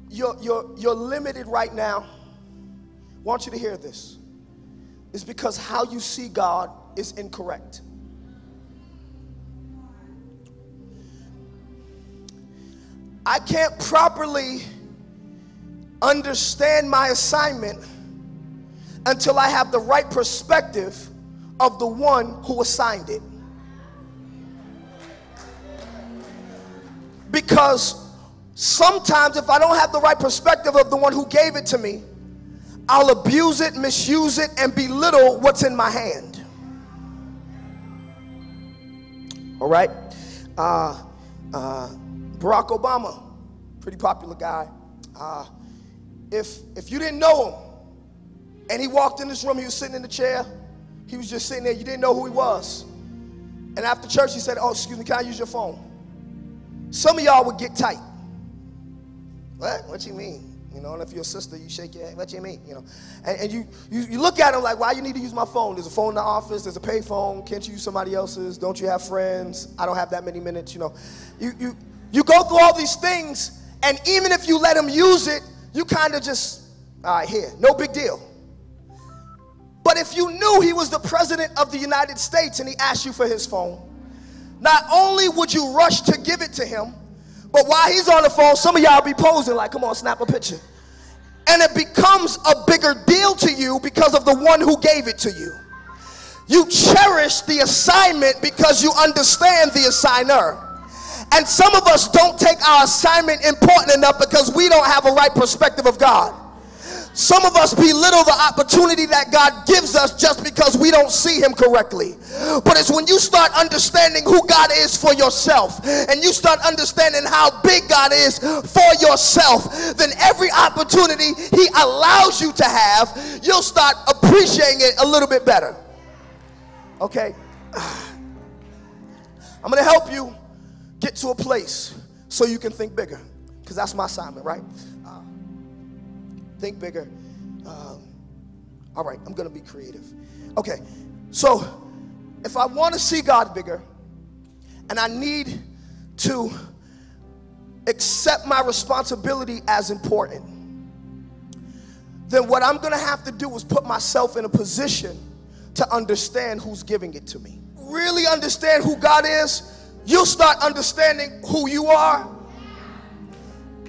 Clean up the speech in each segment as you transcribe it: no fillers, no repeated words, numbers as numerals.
you're limited right now, I want you to hear this. It's because how you see God is incorrect. I can't properly understand my assignment until I have the right perspective of the one who assigned it. Because sometimes if I don't have the right perspective of the one who gave it to me, I'll abuse it, misuse it, and belittle what's in my hand. All right? Barack Obama, pretty popular guy. If you didn't know him, and he walked in this room, he was sitting in the chair, he was just sitting there, you didn't know who he was. And after church, he said, oh, excuse me, can I use your phone? Some of y'all would get tight. What you mean? You know, and if you're a sister, you shake your head. What you mean? You know, and you look at him like, why you need to use my phone? There's a phone in the office. There's a pay phone. Can't you use somebody else's? Don't you have friends? I don't have that many minutes. You know, you go through all these things, and even if you let him use it, you kind of just, all right, here, no big deal. But if you knew he was the president of the United States and he asked you for his phone, not only would you rush to give it to him, but while he's on the phone, some of y'all be posing like, come on, snap a picture. And it becomes a bigger deal to you because of the one who gave it to you. You cherish the assignment because you understand the assigner. And some of us don't take our assignment important enough because we don't have a right perspective of God. Some of us belittle the opportunity that God gives us just because we don't see him correctly. But it's when you start understanding who God is for yourself, and you start understanding how big God is for yourself, then every opportunity he allows you to have, you'll start appreciating it a little bit better. Okay? I'm going to help you get to a place so you can think bigger, because that's my assignment, right? Think bigger. All right, I'm going to be creative. Okay, so if I want to see God bigger, and I need to accept my responsibility as important, then what I'm going to have to do is put myself in a position to understand who's giving it to me. Really understand who God is, you'll start understanding who you are.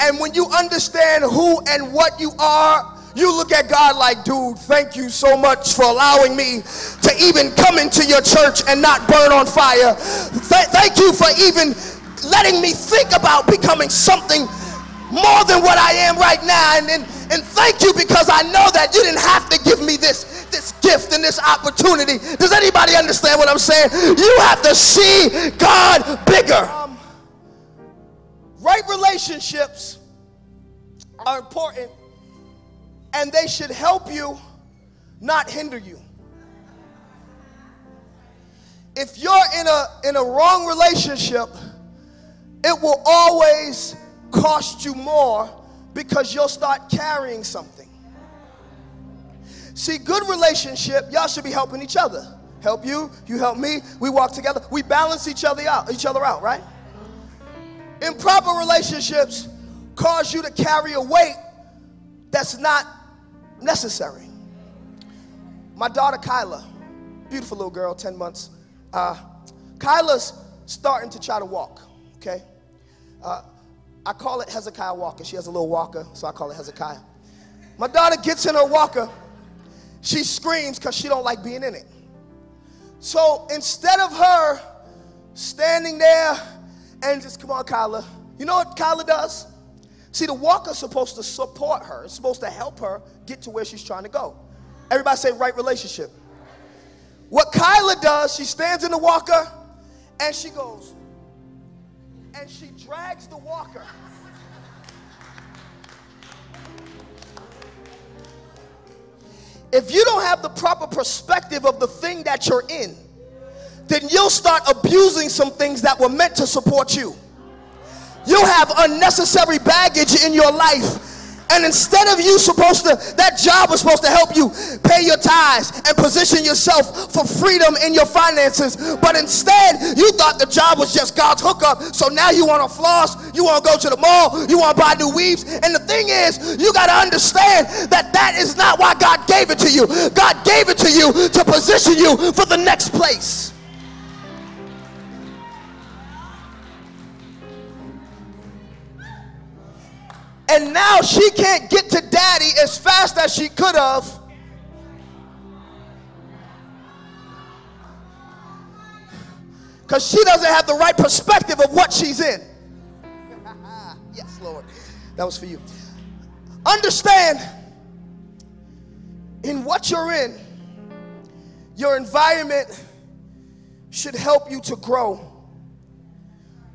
And when you understand who and what you are, you look at God like, dude, thank you so much for allowing me to even come into your church and not burn on fire. Thank you for even letting me think about becoming something more than what I am right now. And thank you because I know that you didn't have to give me this gift and this opportunity. Does anybody understand what I'm saying? You have to see God bigger. Right relationships are important, and they should help you, not hinder you. If you're in a wrong relationship, it will always cost you more because you'll start carrying something. See, good relationship, y'all should be helping each other. Help you, you help me, we walk together, we balance each other out, right? Improper relationships cause you to carry a weight that's not necessary. My daughter Kyla, beautiful little girl, 10 months. Kyla's starting to try to walk, okay? I call it Hezekiah walker. She has a little walker, so I call it Hezekiah. My daughter gets in her walker. She screams because she don't like being in it. So instead of her standing there and just, come on, Kyla. You know what Kyla does? See, the walker's supposed to support her. It's supposed to help her get to where she's trying to go. Everybody say right relationship. What Kyla does, she stands in the walker, and she goes, and she drags the walker. If you don't have the proper perspective of the thing that you're in, then you'll start abusing some things that were meant to support you. You'll have unnecessary baggage in your life, And instead of you that job was supposed to help you pay your tithes and position yourself for freedom in your finances, but instead you thought the job was just God's hookup. So now you want to floss, you want to go to the mall, you want to buy new weaves. And the thing is, you got to understand that that is not why God gave it to you. God gave it to you to position you for the next place. And now she can't get to daddy as fast as she could have because she doesn't have the right perspective of what she's in. Yes, Lord. That was for you. Understand, in what you're in, your environment should help you to grow,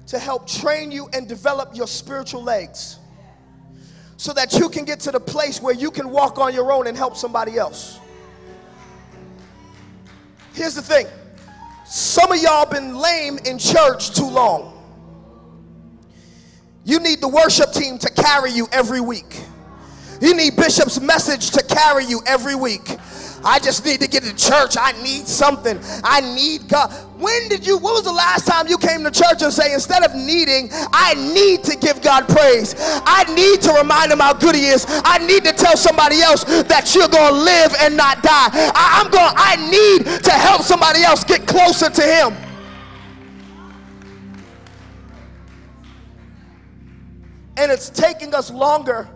to help train you and develop your spiritual legs, so that you can get to the place where you can walk on your own and help somebody else. Here's the thing. Some of y'all been lame in church too long. You need the worship team to carry you every week. You need Bishop's message to carry you every week. I just need to get to church. I need something. I need God. When was the last time you came to church and say, instead of needing, I need to give God praise. I need to remind him how good he is. I need to tell somebody else that you're going to live and not die. I need to help somebody else get closer to him. And it's taking us longer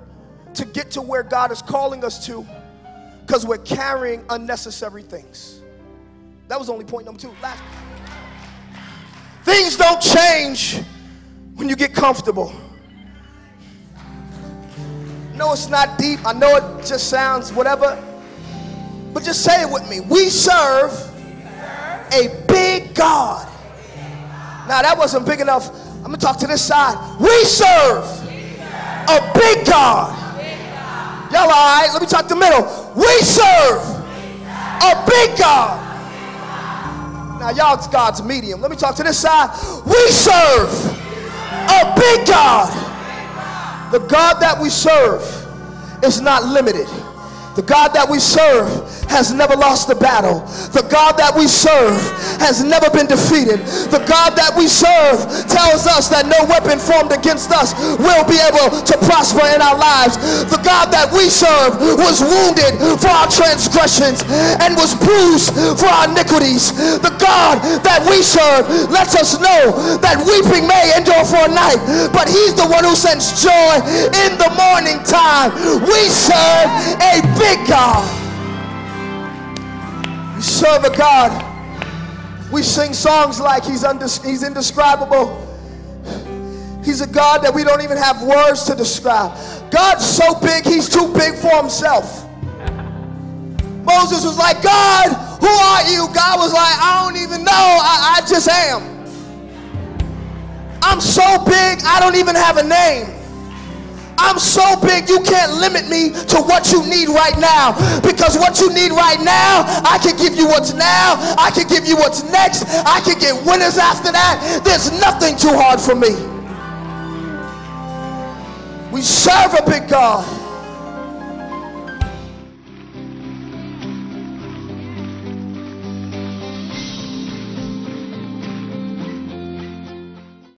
to get to where God is calling us to, because we're carrying unnecessary things. That was only point number 2. Last. Things don't change when you get comfortable. No, it's not deep. I know it just sounds whatever. But just say it with me. We serve a big God. Now that wasn't big enough. I'm going to talk to this side. We serve a big God. Y'all all right? Let me talk to the middle. We serve a big God. Now y'all, it's God's medium. Let me talk to this side. We serve a big God. The God that we serve is not limited. The God that we serve has never lost a battle. The God that we serve has never been defeated. The God that we serve tells us that no weapon formed against us will be able to prosper in our lives. The God that we serve was wounded for our transgressions and was bruised for our iniquities. The God that we serve lets us know that weeping may endure for a night, but he's the one who sends joy in the morning time. We serve a big God. We serve a God. We sing songs like he's indescribable. He's a God that we don't even have words to describe. God's so big, he's too big for himself. Moses was like, God, who are you? God was like, I don't even know. I just am. I'm so big, I don't even have a name. I'm so big, you can't limit me to what you need right now. Because what you need right now, I can give you what's now. I can give you what's next. I can get winners after that. There's nothing too hard for me. We serve a big God.